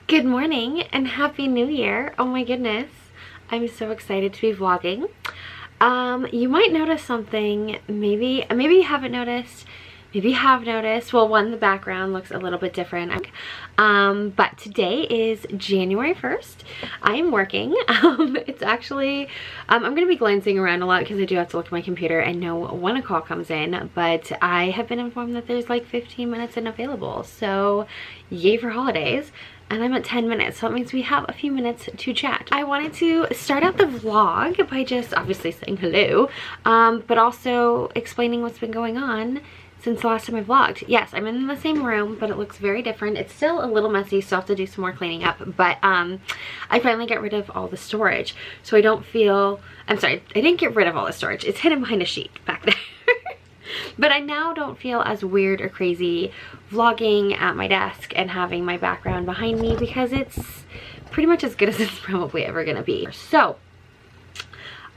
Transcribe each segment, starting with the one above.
Good morning and happy new year. Oh my goodness, I'm so excited to be vlogging. You might notice something, maybe you haven't noticed, maybe you have noticed. Well, one, the background looks a little bit different. But today is January 1st. I am working. It's actually, I'm going to be glancing around a lot because I do have to look at my computer and know when a call comes in, but I have been informed that there's like 15 minutes unavailable. So yay for holidays. And I'm at 10 minutes, so it means we have a few minutes to chat. I wanted to start out the vlog by just obviously saying hello, but also explaining what's been going on since the last time I vlogged. Yes, I'm in the same room, but it looks very different. It's still a little messy, still have to do some more cleaning up, but I finally got rid of all the storage, so I don't feel, I'm sorry, I didn't get rid of all the storage. It's hidden behind a sheet back there. But I now don't feel as weird or crazy vlogging at my desk and having my background behind me because it's pretty much as good as it's probably ever gonna be. So,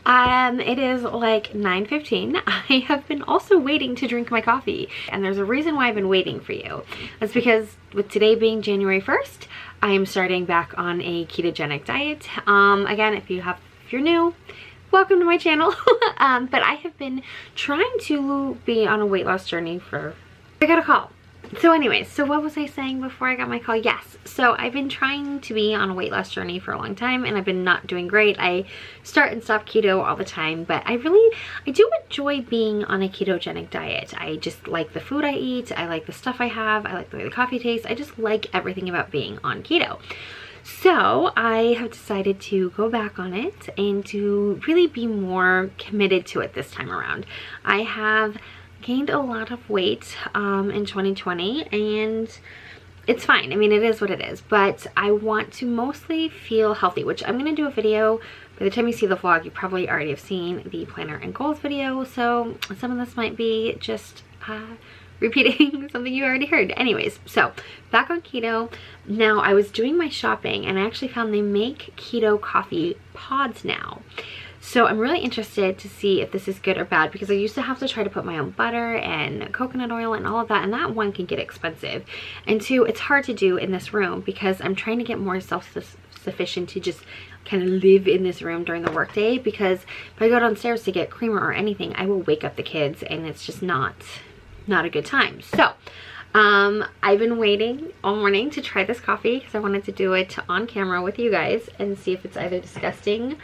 it is like 9:15. I have been also waiting to drink my coffee, and there's a reason why I've been waiting for you. That's because with today being January 1st, I am starting back on a ketogenic diet. Again, if you're new, welcome to my channel. But I have been trying to be on a weight loss journey I got a call. So anyways, so what was I saying before I got my call? Yes, so I've been trying to be on a weight loss journey for a long time and I've been not doing great. I start and stop keto all the time, but I do enjoy being on a ketogenic diet. I just like the food I eat, I like the stuff I have, I like the way the coffee tastes, I just like everything about being on keto. So I have decided to go back on it and to really be more committed to it this time around. I have gained a lot of weight in 2020 and it's fine. I mean, it is what it is, but I want to mostly feel healthy, which I'm going to do a video. By the time you see the vlog, you probably already have seen the planner and goals video, so some of this might be just repeating something you already heard. Anyways, so back on keto. Now, I was doing my shopping and I actually found they make keto coffee pods now. So I'm really interested to see if this is good or bad because I used to have to try to put my own butter and coconut oil and all of that, and that one can get expensive. And two, it's hard to do in this room because I'm trying to get more self-sufficient to just kind of live in this room during the workday, because if I go downstairs to get creamer or anything, I will wake up the kids and it's just not a good time. So I've been waiting all morning to try this coffee because I wanted to do it on camera with you guys and see if it's either disgusting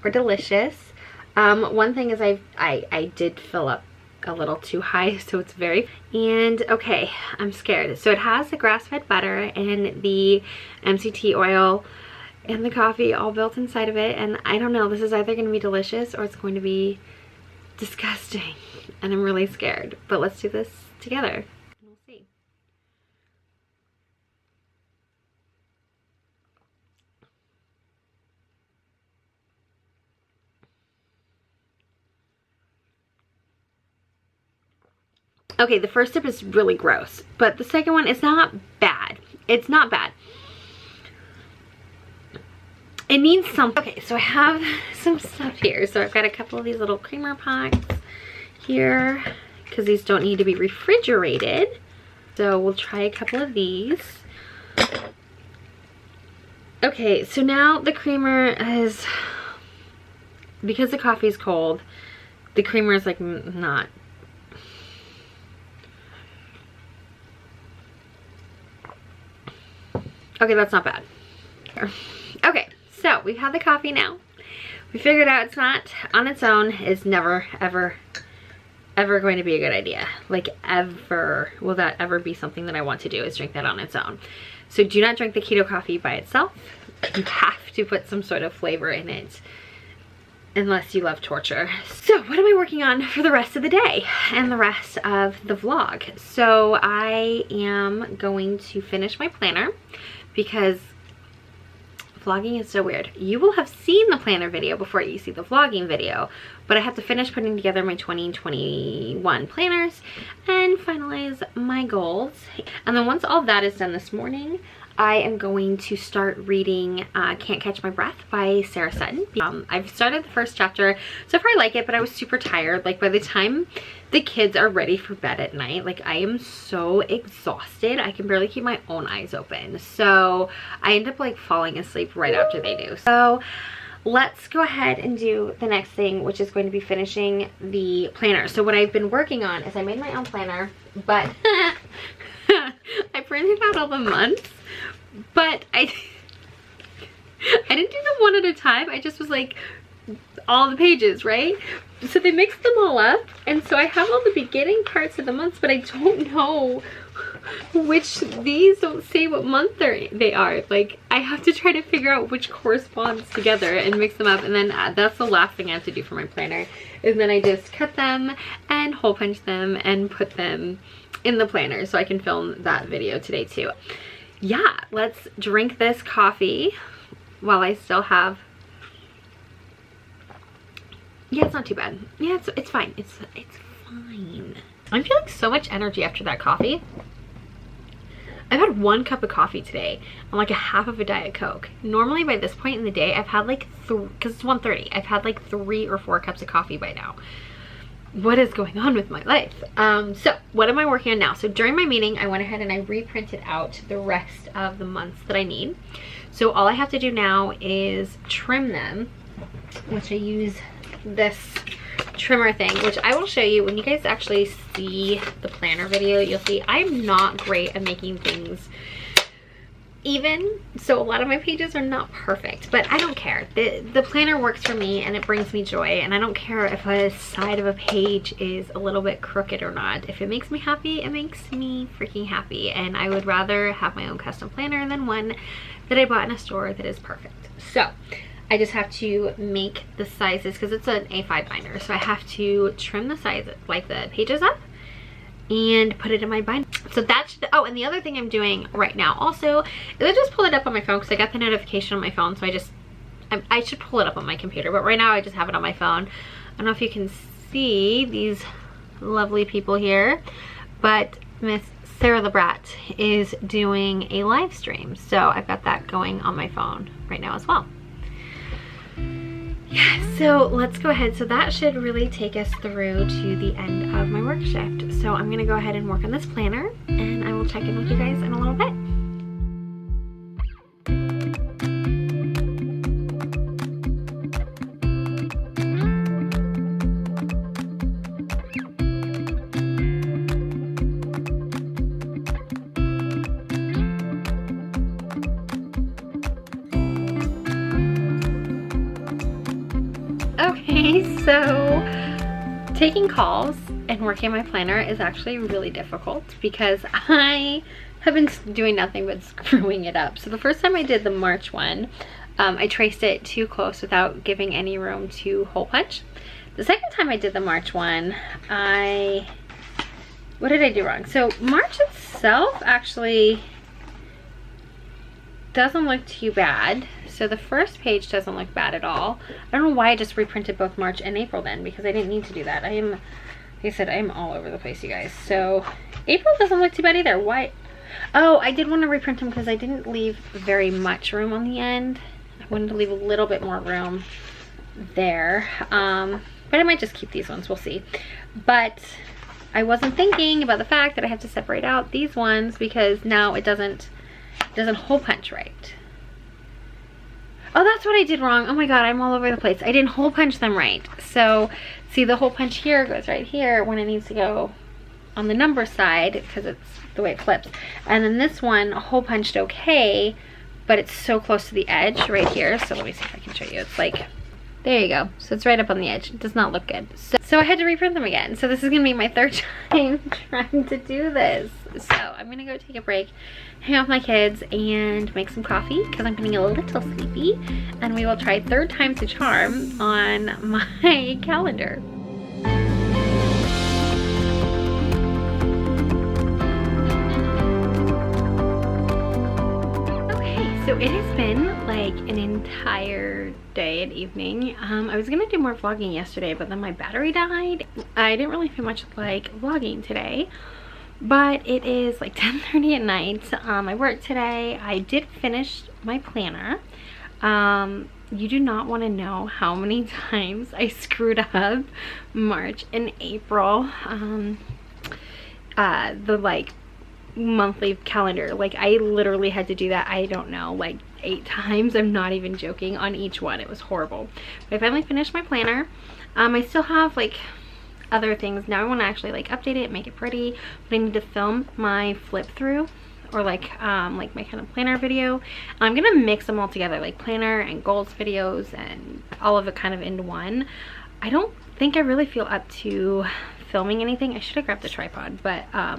or delicious. One thing is I did fill up a little too high, so it's very, and okay, I'm scared. So it has the grass-fed butter and the MCT oil and the coffee all built inside of it, and I don't know, this is either going to be delicious or it's going to be disgusting, and I'm really scared. But let's do this together and we'll see. Okay, the first sip is really gross, but the second one is not bad. It's not bad. It needs some. Okay, so I have some stuff here. So I've got a couple of these little creamer packs here because these don't need to be refrigerated. So we'll try a couple of these. Okay, so now the creamer is, because the coffee is cold, the creamer is like not. Okay, that's not bad. Okay, so we've had the coffee now. We figured out it's not, on its own, is never, ever going to be a good idea. Like, ever. Will that ever be something that I want to do, is drink that on its own. So do not drink the keto coffee by itself. You have to put some sort of flavor in it, unless you love torture. So what am I working on for the rest of the day and the rest of the vlog? So I am going to finish my planner because vlogging is so weird. You will have seen the planner video before you see the vlogging video, but I have to finish putting together my 2021 planners and finalize my goals. And then once all that is done this morning, I am going to start reading Can't Catch My Breath by Sarah Sutton. I've started the first chapter, so far I like it, but I was super tired. Like by the time the kids are ready for bed at night, like I am so exhausted. I can barely keep my own eyes open. So I end up like falling asleep right after they do. So let's go ahead and do the next thing, which is going to be finishing the planner. So what I've been working on is I made my own planner, but I printed out all the months, but I didn't do them one at a time. I just was like all the pages, right? So they mixed them all up, and so I have all the beginning parts of the months, but I don't know which, these don't say what month they are. Like I have to try to figure out which corresponds together and mix them up, and then that's the last thing I have to do for my planner, is then I just cut them and hole punch them and put them in the planner so I can film that video today too. Yeah, let's drink this coffee while I still have, yeah, it's not too bad. Yeah, it's fine. It's fine. I'm feeling so much energy after that coffee. I've had 1 cup of coffee today and like a half of a Diet Coke. Normally by this point in the day, I've had like because it's 1:30, I've had like 3 or 4 cups of coffee by now. What is going on with my life? So what am I working on now? So during my meeting, I went ahead and I reprinted out the rest of the months that I need. So all I have to do now is trim them, which I use this trimmer thing, which I will show you when you guys actually see the planner video. You'll see I'm not great at making things even, so a lot of my pages are not perfect, but I don't care. The planner works for me and it brings me joy, and I don't care if a side of a page is a little bit crooked or not. If it makes me happy, it makes me freaking happy, and I would rather have my own custom planner than one that I bought in a store that is perfect. So I just have to make the sizes, because it's an A5 binder, so I have to trim the size, like the pages up, and put it in my binder. So that's, oh, and the other thing I'm doing right now also is I just pulled it up on my phone because I got the notification on my phone, so I should pull it up on my computer, but right now I just have it on my phone. I don't know if you can see these lovely people here, but Miss Sarah the Brat is doing a live stream, so I've got that going on my phone right now as well. Yeah, so let's go ahead. So that should really take us through to the end of my work shift. So I'm gonna go ahead and work on this planner, and I will check in with you guys in a little bit. Okay, so taking calls and working my planner is actually really difficult because I have been doing nothing but screwing it up. So the first time I did the March one, I traced it too close without giving any room to hole punch. The second time I did the March one, what did I do wrong? So March itself actually doesn't look too bad. So the first page doesn't look bad at all. I don't know why I just reprinted both March and April then, because I didn't need to do that. Like I said, I am all over the place, you guys. So April doesn't look too bad either. Why? Oh, I did want to reprint them because I didn't leave very much room on the end. I wanted to leave a little bit more room there. But I might just keep these ones, we'll see. But I wasn't thinking about the fact that I have to separate out these ones because now it doesn't hole punch right. Oh, that's what I did wrong. Oh my god, I'm all over the place. I didn't hole punch them right. So, see, the hole punch here goes right here when it needs to go on the number side because it's the way it flips. And then this one hole punched okay, but it's so close to the edge right here. So let me see if I can show you. It's like, there you go. So it's right up on the edge. It does not look good. So I had to reprint them again. So this is gonna be my third time trying to do this. So I'm gonna go take a break, hang out with my kids, and make some coffee because I'm getting a little sleepy. And we will try third time's a charm on my calendar. Okay, so it has been like an entire day and evening. I was gonna do more vlogging yesterday, but then my battery died. I didn't really feel much like vlogging today, But it is like 10:30 at night. I worked today. I did finish my planner. You do not want to know how many times I screwed up March and April. The like monthly calendar, like I literally had to do that, I don't know, like 8 times. I'm not even joking, on each one. It was horrible. But I finally finished my planner. I still have like other things. Now I want to actually like update it, make it pretty, but I need to film my flip through, or like my kind of planner video. I'm gonna mix them all together, like planner and goals videos and all of it kind of into one. I don't think I really feel up to filming anything. I should have grabbed the tripod, but I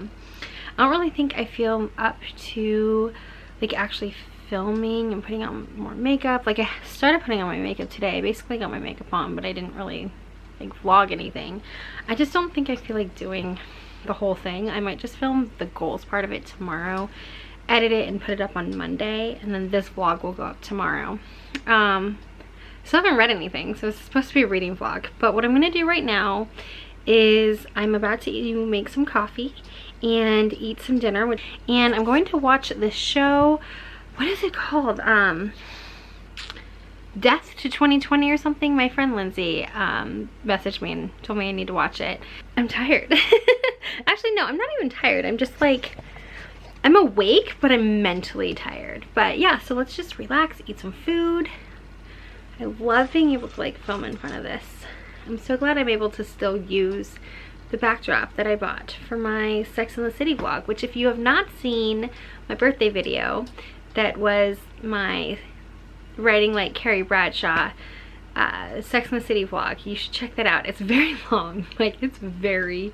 don't really think I feel up to like actually filming and putting on more makeup. Like I started putting on my makeup today. I basically got my makeup on, but I didn't really like vlog anything. I just don't think I feel like doing the whole thing. I might just film the goals part of it tomorrow, edit it and put it up on Monday, and then this vlog will go up tomorrow. So I haven't read anything, so it's supposed to be a reading vlog. But what I'm gonna do right now is I'm about to make some coffee and eat some dinner, and I'm going to watch this show. What is it called? Death to 2020 or something. My friend Lindsay messaged me and told me I need to watch it. I'm tired. Actually, no, I'm not even tired. I'm just like, I'm awake, but I'm mentally tired. But yeah, so let's just relax, eat some food. I love being able to like film in front of this. I'm so glad I'm able to still use the backdrop that I bought for my Sex and the City vlog, which if you have not seen my birthday video, that was my writing like Carrie Bradshaw Sex and the City vlog. You should check that out. It's very long, like it's very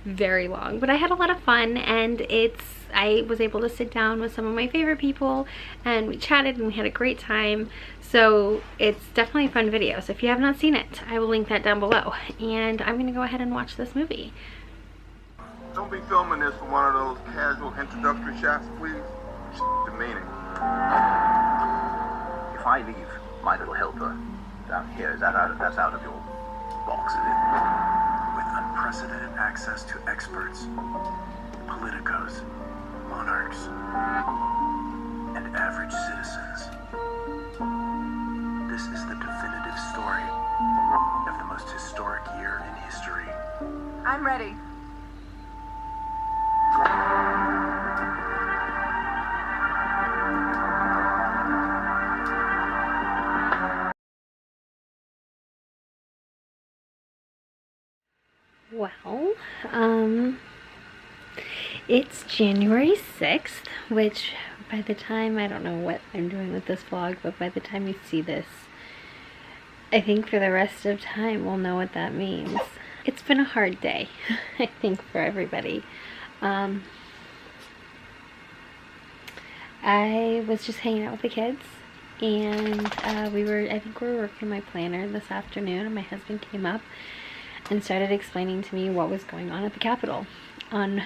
long, but I had a lot of fun, and I was able to sit down with some of my favorite people and we chatted and we had a great time. So it's definitely a fun video. So if you have not seen it, I will link that down below, and I'm gonna go ahead and watch this movie. Don't be filming this for one of those casual introductory shots, please. Demeaning. If I leave my little helper down here, that's out of your box, is it? With unprecedented access to experts, politicos, monarchs, and average citizens, this is the definitive story of the most historic year in history. I'm ready. Well, it's January 6th, which by the time, I don't know what I'm doing with this vlog, but by the time you see this, I think for the rest of time we'll know what that means. It's been a hard day, I think, for everybody. I was just hanging out with the kids, and I think we were working my planner this afternoon, and my husband came up and started explaining to me what was going on at the Capitol, on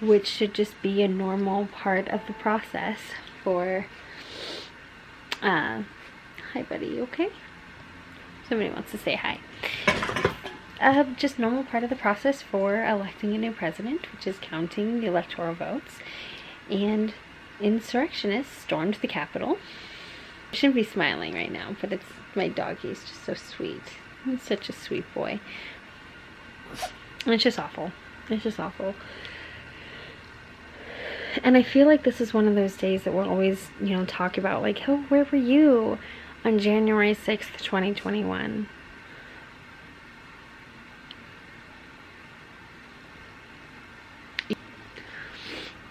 which should just be a normal part of the process for, hi buddy, you okay? Somebody wants to say hi. Just normal part of the process for electing a new president, which is counting the electoral votes, and insurrectionists stormed the Capitol. I shouldn't be smiling right now, but it's my doggy is just so sweet. He's such a sweet boy. And it's just awful. It's just awful. And I feel like this is one of those days that we'll always, you know, talk about, like, oh, where were you on January 6th, 2021?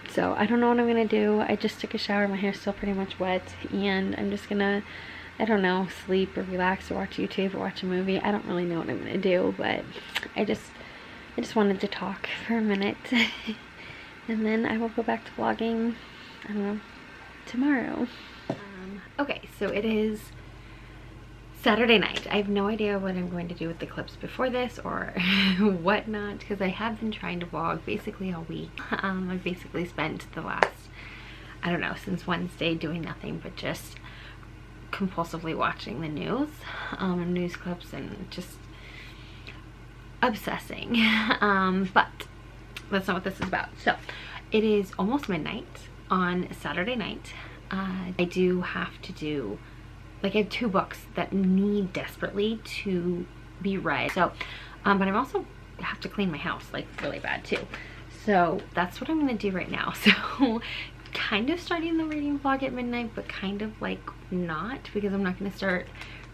So I don't know what I'm gonna do. I just took a shower. My hair's still pretty much wet, and I'm just gonna, I don't know, sleep or relax or watch YouTube or watch a movie. I don't really know what I'm gonna do, but I just wanted to talk for a minute. And then I will go back to vlogging, I don't know, tomorrow. Okay, so it is Saturday night. I have no idea what I'm going to do with the clips before this or whatnot, because I have been trying to vlog basically all week. I've basically spent the last, I don't know, since Wednesday doing nothing but just compulsively watching the news, news clips, and just obsessing. But that's not what this is about. So it is almost midnight on Saturday night. I do have to do, like, I have 2 books that need desperately to be read. So, but I'm also have to clean my house, like, really bad too. So that's what I'm gonna do right now. So kind of starting the reading vlog at midnight, but kind of like not, because I'm not gonna start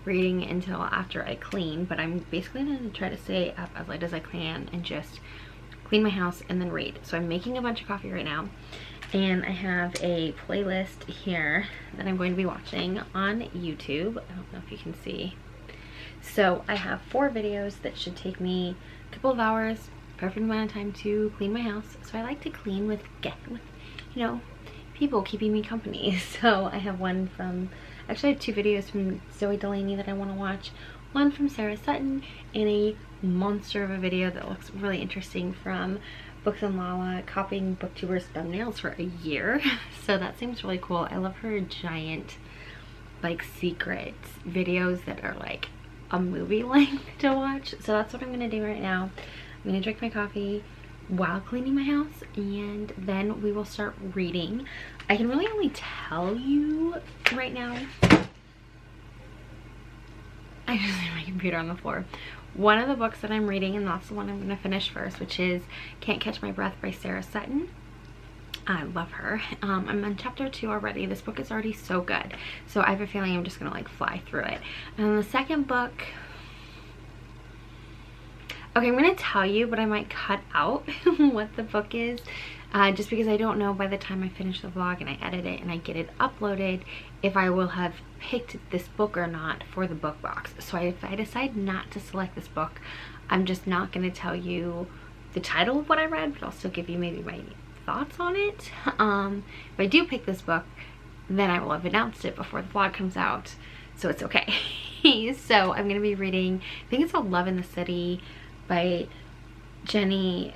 reading until after I clean. But I'm basically gonna try to stay up as late as I can and just clean my house and then read. So I'm making a bunch of coffee right now, and I have a playlist here that I'm going to be watching on YouTube. I don't know if you can see. So I have 4 videos that should take me a couple of hours, perfect amount of time to clean my house. So I like to clean with you know, people keeping me company. So I have one from, actually I have 2 videos from Zoe Delaney that I want to watch. One from Sarah Sutton, and a monster of a video that looks really interesting from Books and Lala, copying booktubers' thumbnails for a year. So that seems really cool. I love her giant, like, secret videos that are like a movie length to watch. So that's what I'm gonna do right now. I'm gonna drink my coffee while cleaning my house, and then we will start reading. I can really only tell you right now, I just leave my computer on the floor. One of the books that I'm reading, and that's the one I'm gonna finish first, which is Can't Catch My Breath by Sarah Sutton. I love her. I'm on chapter 2 already. This book is already so good. So I have a feeling I'm just gonna like fly through it. And the second book, okay, I'm gonna tell you, but I might cut out what the book is, just because I don't know by the time I finish the vlog and I edit it and I get it uploaded if I will have picked this book or not for the book box. So if I decide not to select this book, I'm just not gonna tell you the title of what I read, but I'll still give you maybe my thoughts on it. If I do pick this book, then I will have announced it before the vlog comes out, so it's okay. So I'm gonna be reading, I think it's called Love in the City by Jenny,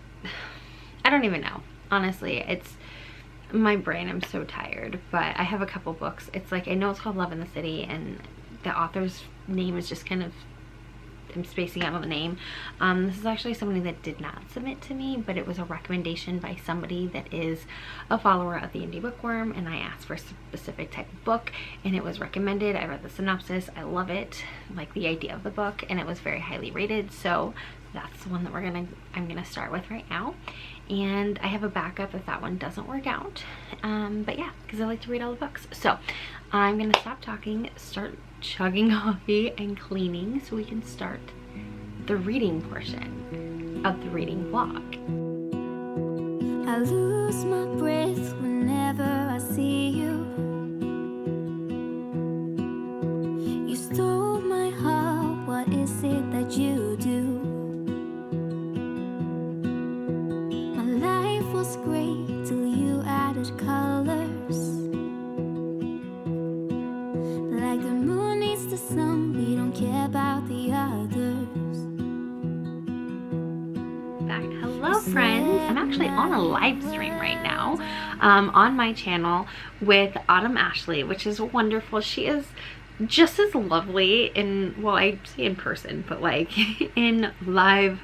I don't even know, honestly. It's my brain, I'm so tired, but I have a couple books. It's like, I know it's called Love in the City, and the author's name is just kind of, I'm spacing out on the name. This is actually somebody that did not submit to me, but it was a recommendation by somebody that is a follower of the Indie Bookworm, and I asked for a specific type of book, and it was recommended. I read the synopsis, I love it, like the idea of the book, and it was very highly rated. So that's the one that I'm gonna start with right now, and I have a backup if that one doesn't work out. But yeah, because I like to read all the books. So I'm gonna stop talking, start chugging coffee and cleaning, so we can start the reading portion of the reading vlog. I lose my breath whenever I see you. You stole my heart, what is it that you do? My life was great till you added colors. Like the moon needs the sun, we don't care about the others. Hello friends, I'm actually on a live stream right now on my channel with Autumn Ashley, which is wonderful. She is just as lovely in, well, I say in person, but like in live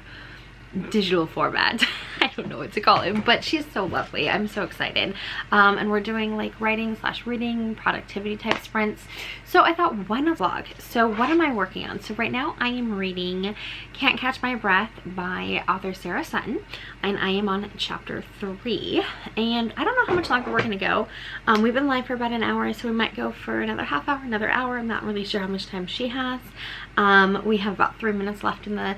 digital format. I don't know what to call it, but she's so lovely. I'm so excited. And we're doing like writing / reading productivity type sprints. So I thought, why not vlog? So what am I working on? So right now I am reading Can't Catch My Breath by author Sarah Sutton, and I am on chapter 3, and I don't know how much longer we're gonna go. We've been live for about an hour, so we might go for another half hour, another hour. I'm not really sure how much time she has. We have about 3 minutes left in the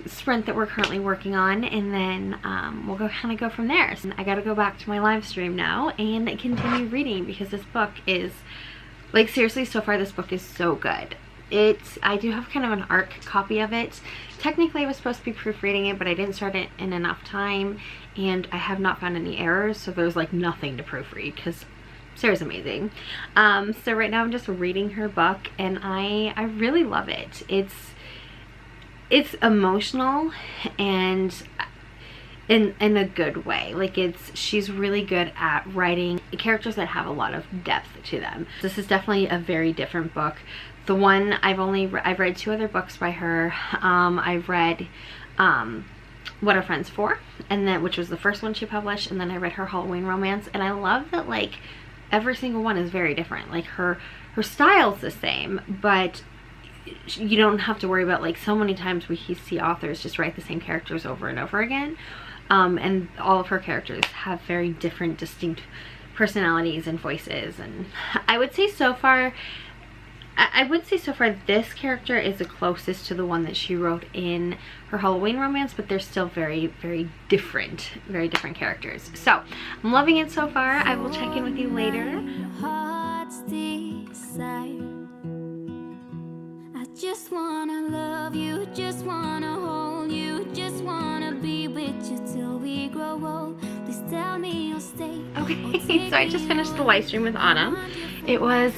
sprint that we're currently working on, and then we'll go from there. So I gotta go back to my live stream now and continue reading, because this book is, like, seriously, so far this book is so good. I do have kind of an ARC copy of it. Technically I was supposed to be proofreading it, but I didn't start it in enough time, and I have not found any errors, so there's like nothing to proofread because Sarah's amazing. So right now I'm just reading her book, and I really love it. It's emotional, and in a good way. Like, she's really good at writing characters that have a lot of depth to them. This is definitely a very different book. The one I've read 2 other books by her. I've read What Are Friends For, and then which was the first one she published, and then I read her Halloween romance, and I love that like every single one is very different. Like her style's the same, but you don't have to worry about like so many times we see authors just write the same characters over and over again, and all of her characters have very different, distinct personalities and voices. And I would say so far this character is the closest to the one that she wrote in her Halloween romance, but they're still very, very different characters. So I'm loving it so far. I will check in with you later. Heart's desire. I just wanna love you, just wanna hold you, just wanna be with you till we grow old. Please tell me you'll stay. Okay, so I just finished the live stream with Anna. It was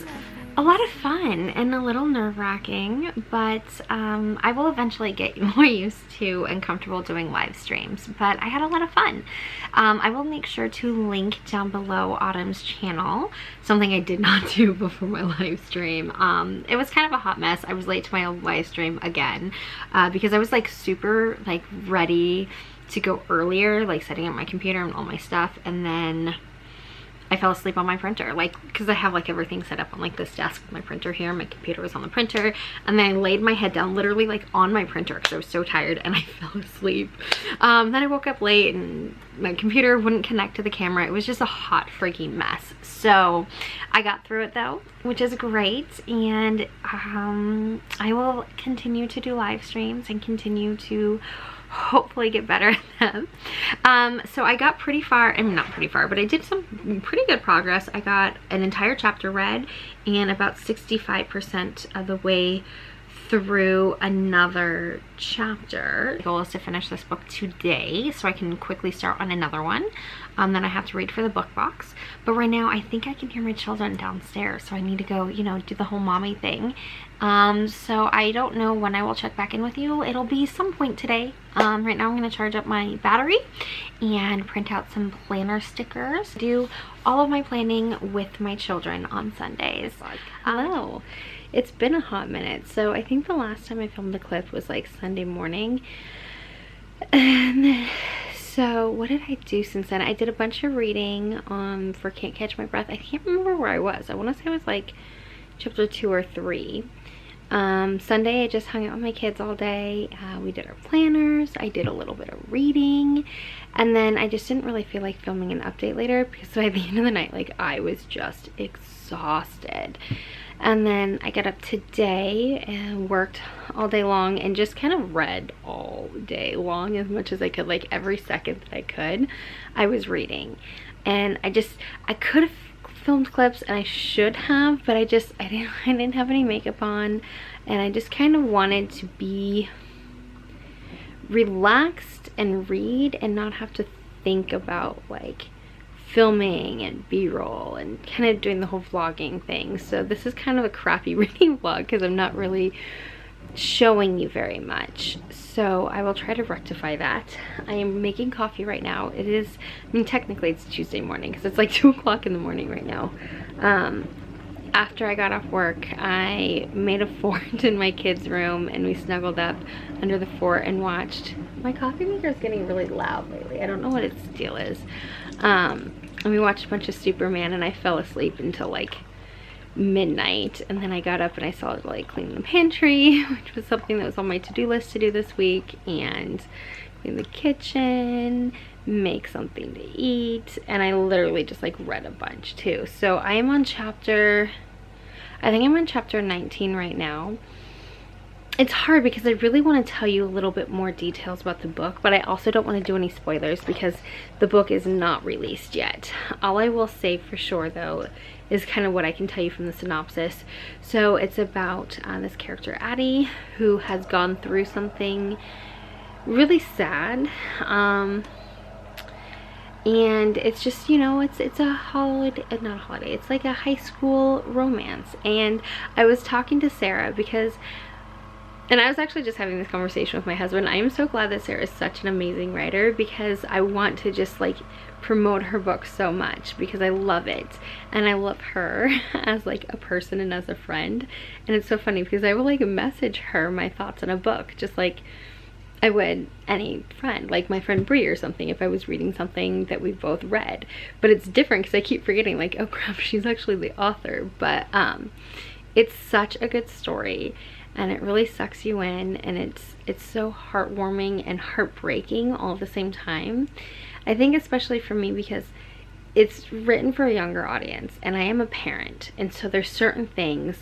a lot of fun and a little nerve-wracking, but I will eventually get more used to and comfortable doing live streams, but I had a lot of fun. I will make sure to link down below Autumn's channel, something I did not do before my live stream. It was kind of a hot mess. I was late to my live stream again because I was like super like ready to go earlier, like setting up my computer and all my stuff, and then I fell asleep on my printer, like, because I have like everything set up on like this desk with my printer here. My computer was on the printer, and then I laid my head down literally like on my printer because I was so tired, and I fell asleep. Then I woke up late and my computer wouldn't connect to the camera. It was just a hot freaking mess. So I got through it though, which is great, and I will continue to do live streams and continue to hopefully get better at them. So I got pretty far, I mean not pretty far, but I did some pretty good progress. I got an entire chapter read and about 65% of the way through another chapter. The goal is to finish this book today so I can quickly start on another one that I have to read for the book box. But right now I think I can hear my children downstairs, so I need to go, you know, do the whole mommy thing. So I don't know when I will check back in with you. It'll be some point today. Right now I'm going to charge up my battery and print out some planner stickers. Do all of my planning with my children on Sundays. Hello. It's been a hot minute, so I think the last time I filmed a clip was like Sunday morning. And so what did I do since then? I did a bunch of reading for Can't Catch My Breath. I can't remember where I was. I want to say I was like chapter 2 or 3. Sunday I just hung out with my kids all day. We did our planners. I did a little bit of reading, and then I just didn't really feel like filming an update later because by the end of the night, like, I was just exhausted. And then I got up today and worked all day long and just kind of read all day long as much as I could. Like every second that I could, I was reading. And I could have filmed clips, and I should have, but I didn't have any makeup on, and I just kind of wanted to be relaxed and read and not have to think about like filming and b-roll and kind of doing the whole vlogging thing. So this is kind of a crappy reading vlog because I'm not really showing you very much. So I will try to rectify that. I am making coffee right now. It is, I mean, technically it's Tuesday morning because it's like 2 o'clock in the morning right now. After I got off work, I made a fort in my kids' room and we snuggled up under the fort and watched. My coffee maker is getting really loud lately. I don't know what its deal is. And we watched a bunch of Superman, and I fell asleep until like midnight, and then I got up and I saw like clean the pantry, which was something that was on my to-do list to do this week, and clean the kitchen, make something to eat, and I literally just like read a bunch too. So I am on chapter, I think I'm on chapter 19 right now. It's hard because I really want to tell you a little bit more details about the book, but I also don't want to do any spoilers because the book is not released yet. All I will say for sure though is kind of what I can tell you from the synopsis. So it's about this character Adel, who has gone through something really sad, and it's just, you know, it's a holiday, not a holiday, it's like a high school romance. And I was talking to Sarah because, and I was actually just having this conversation with my husband. I am so glad that Sarah is such an amazing writer because I want to just like promote her book so much because I love it, and I love her as like a person and as a friend. And it's so funny because I will like message her my thoughts on a book, just like I would any friend, like my friend Brie or something, if I was reading something that we both read. But it's different because I keep forgetting, like, oh crap, she's actually the author. But it's such a good story, and it really sucks you in, and it's so heartwarming and heartbreaking all at the same time. I think especially for me because it's written for a younger audience, and I am a parent, and so there's certain things,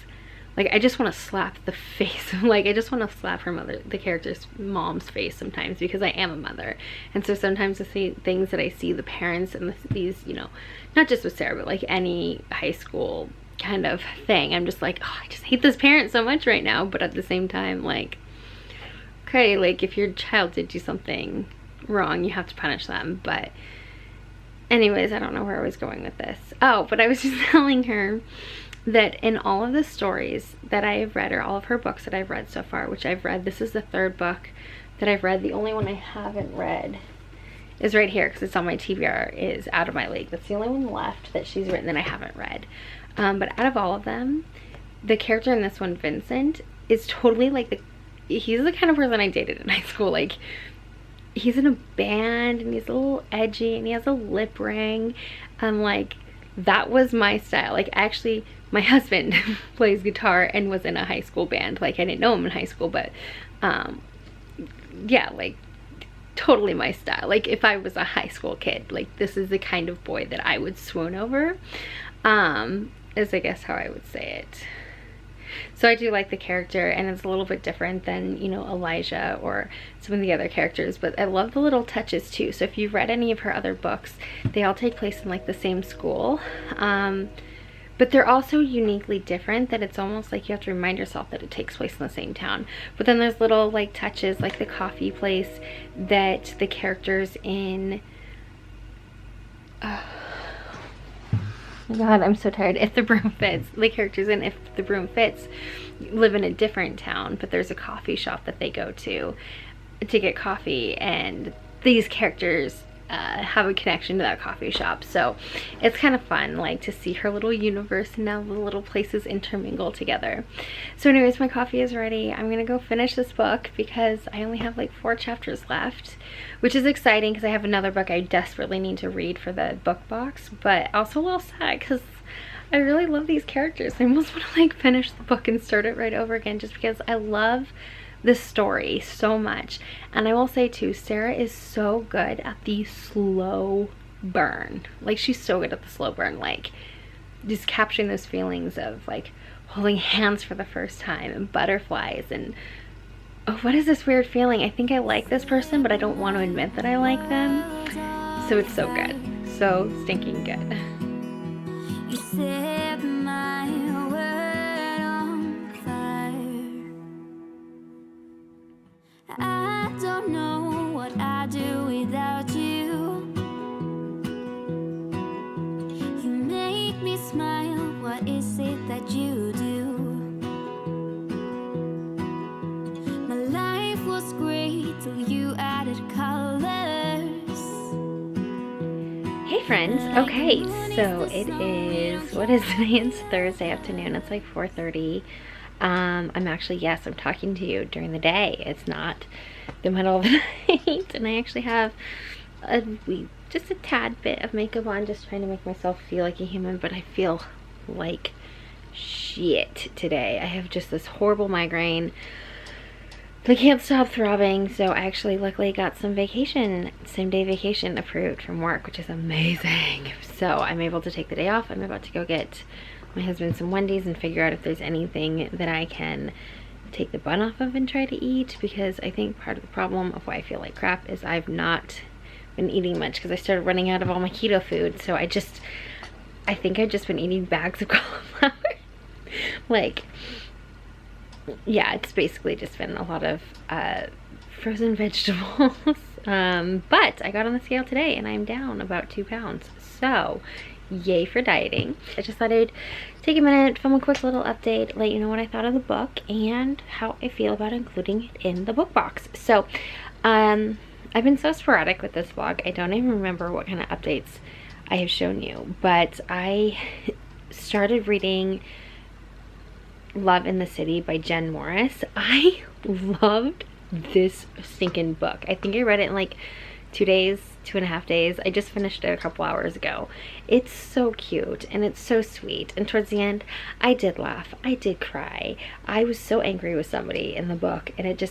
like, I just want to slap the face, like, I just want to slap her mother, the character's mom's face sometimes, because I am a mother. And so sometimes the things that I see the parents and these, you know, not just with Sarah, but like any high school kind of thing, I'm just like, oh, I just hate this parent so much right now. But at the same time, like, okay, like, if your child did do something wrong, you have to punish them. But anyways, I don't know where I was going with this. Oh, but I was just telling her that in all of the stories that I have read, or all of her books that I've read so far, which I've read, this is the 3rd book that I've read. The only one I haven't read is right here, because it's on my TBR, is Out of My League. That's the only one left that she's written that I haven't read. But out of all of them, the character in this one, Vincent, is totally like he's the kind of person I dated in high school. Like, he's in a band, and he's a little edgy, and he has a lip ring, and like, that was my style. Like, actually, my husband plays guitar and was in a high school band. Like, I didn't know him in high school, but yeah, like, totally my style. Like, if I was a high school kid, like, this is the kind of boy that I would swoon over, is I guess how I would say it. So I do like the character, and it's a little bit different than, you know, Elijah or some of the other characters, but I love the little touches too. So if you've read any of her other books, they all take place in like the same school, but they're also uniquely different, that it's almost like you have to remind yourself that it takes place in the same town. But then there's little like touches, like the coffee place that the characters in God, I'm so tired. If the Broom Fits, the characters in If the Broom Fits live in a different town, but there's a coffee shop that they go to get coffee, and these characters have a connection to that coffee shop. So it's kind of fun, like, to see her little universe and now the little places intermingle together. So anyways, my coffee is ready. I'm gonna go finish this book because I only have like 4 chapters left, which is exciting because I have another book I desperately need to read for the book box, but also a little sad because I really love these characters. I almost want to like finish the book and start it right over again, just because I love this story so much. And I will say too, Sarah is so good at the slow burn. Like, she's so good at the slow burn, like just capturing those feelings of like holding hands for the first time and butterflies and, oh, what is this weird feeling? I think I like this person, but I don't want to admit that I like them. So it's so good. So stinking good. You set my world on fire. I don't know what I'd do without you. You make me smile. What is it that you do? My life was great till you added colors. Hey friends, okay, so it is, what is today? It's Thursday afternoon. It's like 4:30. I'm actually, yes, I'm talking to you during the day. It's not the middle of the night, and I actually have just a tad bit of makeup on, just trying to make myself feel like a human, but I feel like shit today. I have just this horrible migraine. I can't stop throbbing, so I actually luckily got some vacation, same day vacation approved from work, which is amazing. So I'm able to take the day off. I'm about to go get my husband some Wendy's and figure out if there's anything that I can take the bun off of and try to eat, because I think part of the problem of why I feel like crap is I've not been eating much because I started running out of all my keto food. So I think I've just been eating bags of cauliflower. Like, yeah, it's basically just been a lot of frozen vegetables. But I got on the scale today and I'm down about 2 pounds. So yay for dieting. I just thought I'd take a minute, film a quick little update, let you know what I thought of the book and how I feel about including it in the book box. So I've been so sporadic with this vlog, I don't even remember what kind of updates I have shown you, but I started reading Love in the City by Jen Morris. I loved this stinking book. I think I read it in like 2 days, 2.5 days. I just finished it a couple hours ago. It's so cute and it's so sweet, and towards the end I did laugh, I did cry, I was so angry with somebody in the book, and it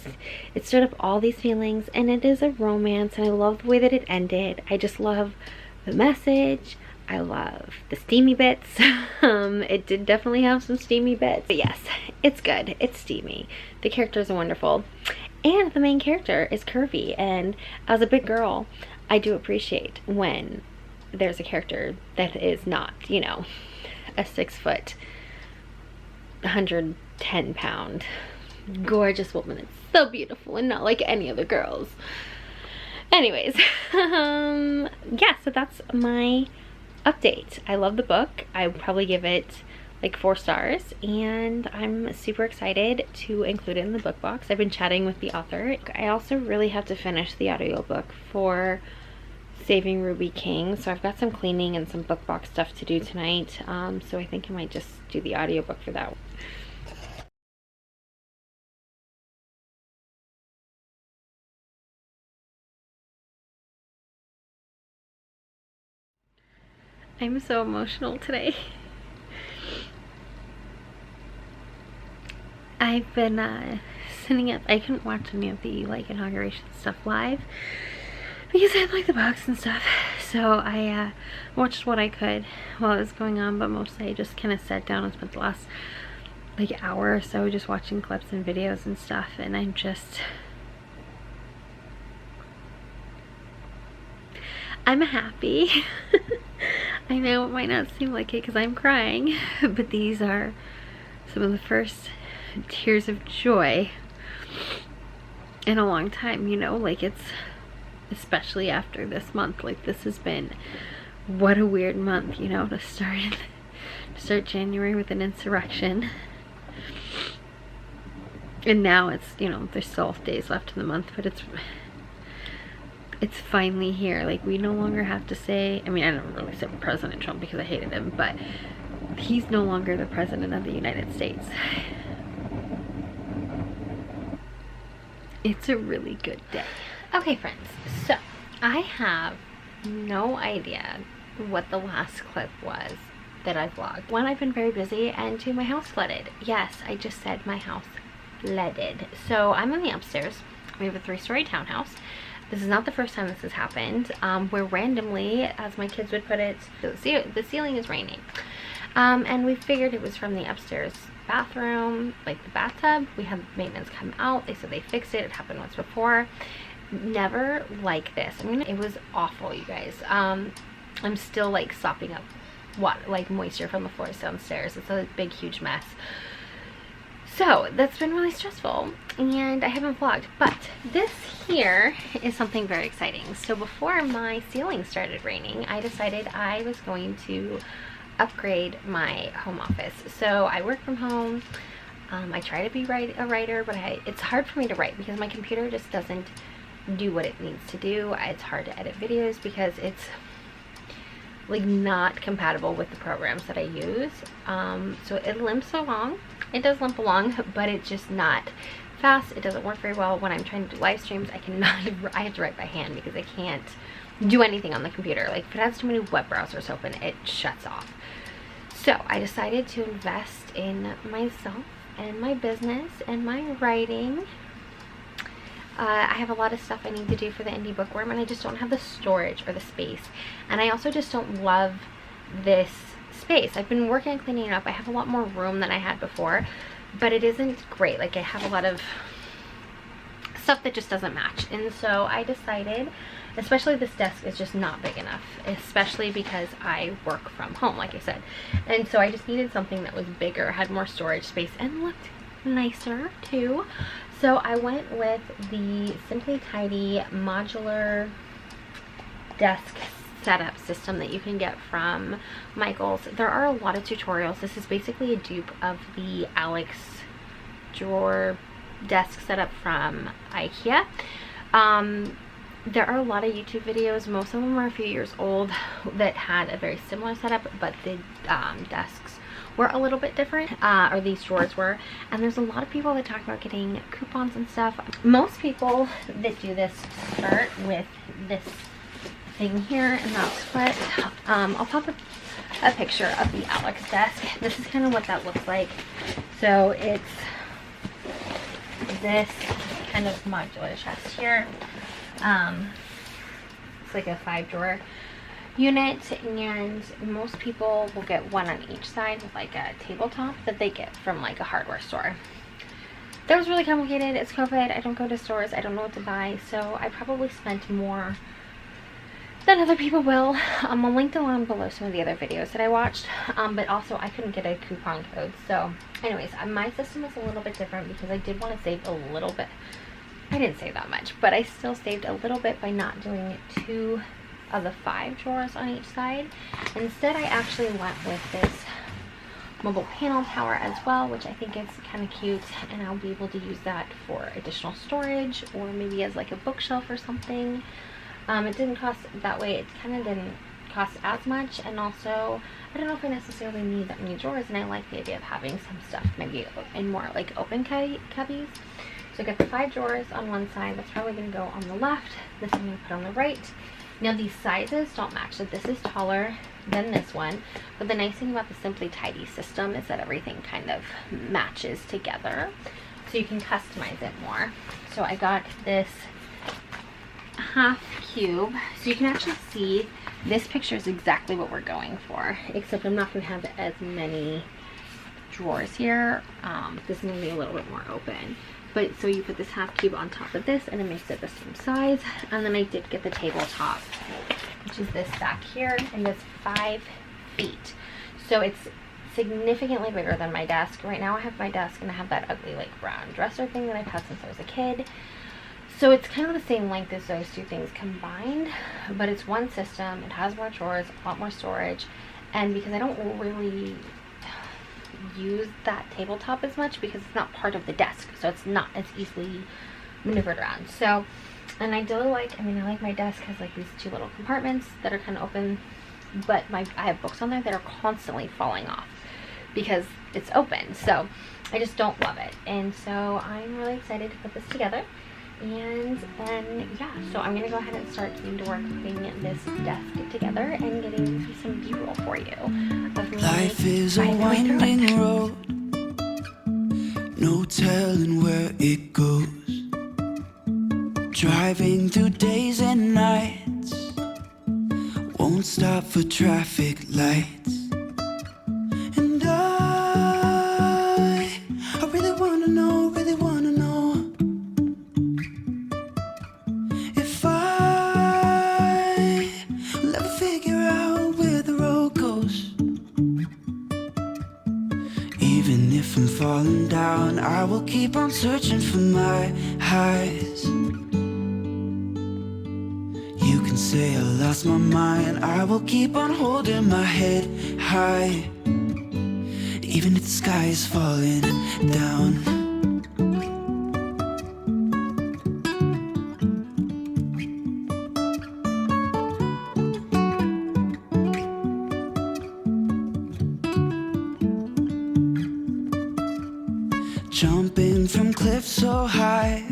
stirred up all these feelings. And it is a romance, and I love the way that it ended. I just love the message. I love the steamy bits. It did definitely have some steamy bits, but yes, it's good, it's steamy. The characters are wonderful, and the main character is curvy, and as a big girl, I do appreciate when there's a character that is not, you know, a 6 foot, 110 pound gorgeous woman. It's so beautiful and not like any other girls. Anyways, yeah, so that's my update. I love the book. I would probably give it like 4 stars, and I'm super excited to include it in the book box. I've been chatting with the author. I also really have to finish the audiobook for Saving Ruby King, so I've got some cleaning and some book box stuff to do tonight, so I think I might just do the audiobook for that one. I'm so emotional today. I've been sitting up. I couldn't watch any of the like inauguration stuff live because I had like the box and stuff, so I watched what I could while it was going on, but mostly I just kind of sat down and spent the last like hour or so just watching clips and videos and stuff, and I'm happy. I know it might not seem like it because I'm crying, but these are some of the first tears of joy in a long time, you know, like it's, especially after this month, like this has been, what a weird month, you know, to start January with an insurrection. And now it's, you know, there's still days left in the month, but it's finally here. Like, we no longer have to say, I mean, I don't really say President Trump because I hated him, but he's no longer the president of the United States. It's a really good day. Okay, friends, so I have no idea what the last clip was that I vlogged. One, I've been very busy, and two, my house flooded. Yes, I just said my house flooded. So I'm in the upstairs. We have a 3-story townhouse. This is not the first time this has happened, where randomly, as my kids would put it, the ceiling is raining. And we figured it was from the upstairs bathroom, like the bathtub. We had maintenance come out. They said they fixed it. It happened once before. Never like this. I mean, it was awful, you guys. I'm still like sopping up like moisture from the floors downstairs. It's a big, huge mess. So that's been really stressful, and I haven't vlogged, but this here is something very exciting. So before my ceiling started raining, I decided I was going to upgrade my home office. So I work from home. I try to be a writer, but it's hard for me to write because my computer just doesn't do what it needs to do. It's hard to edit videos because it's like not compatible with the programs that I use. So it limps along. It does limp along, but it's just not fast. It doesn't work very well when I'm trying to do live streams. I have to write by hand because I can't do anything on the computer. Like if it has too many web browsers open, it shuts off. So I decided to invest in myself and my business and my writing. I have a lot of stuff I need to do for the indie bookworm, and I just don't have the storage or the space. And I also just don't love this space. I've been working on cleaning it up. I have a lot more room than I had before, but it isn't great. Like I have a lot of stuff that just doesn't match. And so I decided, especially this desk is just not big enough, especially because I work from home, like I said. And so I just needed something that was bigger, had more storage space, and looked nicer too. So I went with the Simply Tidy modular desk setup system that you can get from Michael's. There are a lot of tutorials. This is basically a dupe of the Alex drawer desk setup from IKEA. There are a lot of YouTube videos. Most of them are a few years old that had a very similar setup, but the desks were a little bit different, or these drawers were. And there's a lot of people that talk about getting coupons and stuff. Most people that do this start with this thing here, and that's what I'll pop a picture of the Alex desk. This is kind of what that looks like. So it's this kind of modular chest here. It's like a 5-drawer unit, and most people will get one on each side with like a tabletop that they get from like a hardware store. That was really complicated. It's COVID. I don't go to stores. I don't know what to buy, so I probably spent more than other people will. I'll link down below some of the other videos that I watched, but also I couldn't get a coupon code. So anyways, my system was a little bit different because I did want to save a little bit. I didn't save that much, but I still saved a little bit by not doing 2 of the 5 drawers on each side. Instead, I actually went with this mobile panel tower as well, which I think is kind of cute, and I'll be able to use that for additional storage or maybe as like a bookshelf or something. It didn't cost that way. It kind of didn't cost as much, and also I don't know if I necessarily need that many drawers, and I like the idea of having some stuff maybe in more like open cubbies. So I got the 5 drawers on one side. That's probably going to go on the left. This I'm going to put on the right. Now these sizes don't match. So this is taller than this one. But the nice thing about the Simply Tidy system is that everything kind of matches together. So you can customize it more. So I got this half cube. So you can actually see this picture is exactly what we're going for. Except I'm not going to have as many drawers here. This is going to be a little bit more open. But so you put this half cube on top of this, and it makes it the same size. And then I did get the tabletop, which is this back here, and it's 5 feet. So it's significantly bigger than my desk. Right now I have my desk, and I have that ugly like brown dresser thing that I've had since I was a kid. So it's kind of the same length as those two things combined, but it's one system. It has more drawers, a lot more storage, and because I don't really use that tabletop as much because it's not part of the desk, so it's not as easily maneuvered around. So, and I do like, I like my desk has like these 2 little compartments that are kind of open, but I have books on there that are constantly falling off because it's open. So I just don't love it, and so I'm really excited to put this together. And then yeah, so I'm gonna go ahead and start getting to work putting this desk together and getting some B-roll for you of me. Life is a winding road, no telling where it goes. Driving through days and nights, won't stop for traffic lights. And I really wanna know, if I'll ever figure out where the road goes. Even if I'm falling down, I will keep on searching for my highs. You can say I lost my mind, I will keep on holding my head high. Even if the sky is falling down. Jumping from cliffs so high,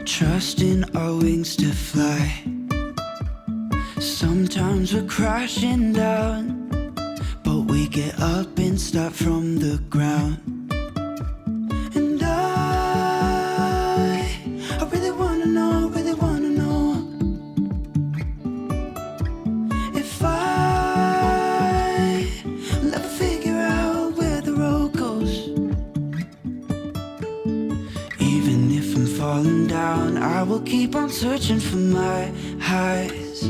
trusting our wings to fly. Sometimes we're crashing down, but we get up and start from the ground. And I really wanna know, if I'll ever figure out where the road goes. Even if I'm falling down, I will keep on searching for my highs.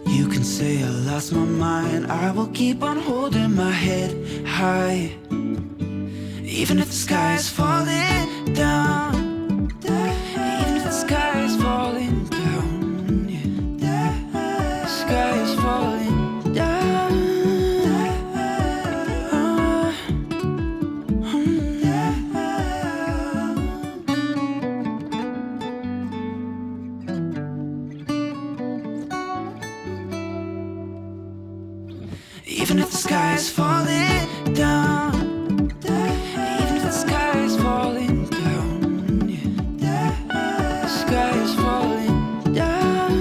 You can say I lost my mind, I will keep on holding my head high. Even if the sky is falling down, even if the sky is falling down, yeah. The sky is falling down. Even if the sky is falling down, even if the sky is falling down, yeah. The sky is falling down.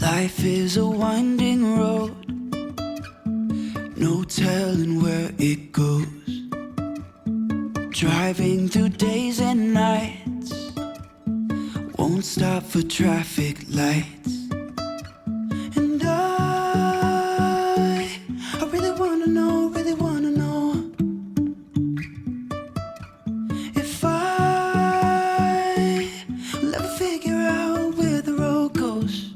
Life is a winding road, no telling where it goes. Driving through days and nights, won't stop for traffic lights. And I really wanna know if I will ever figure out where the road goes.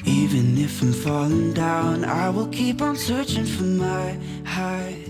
Even if I'm falling down, I will keep on searching for my high.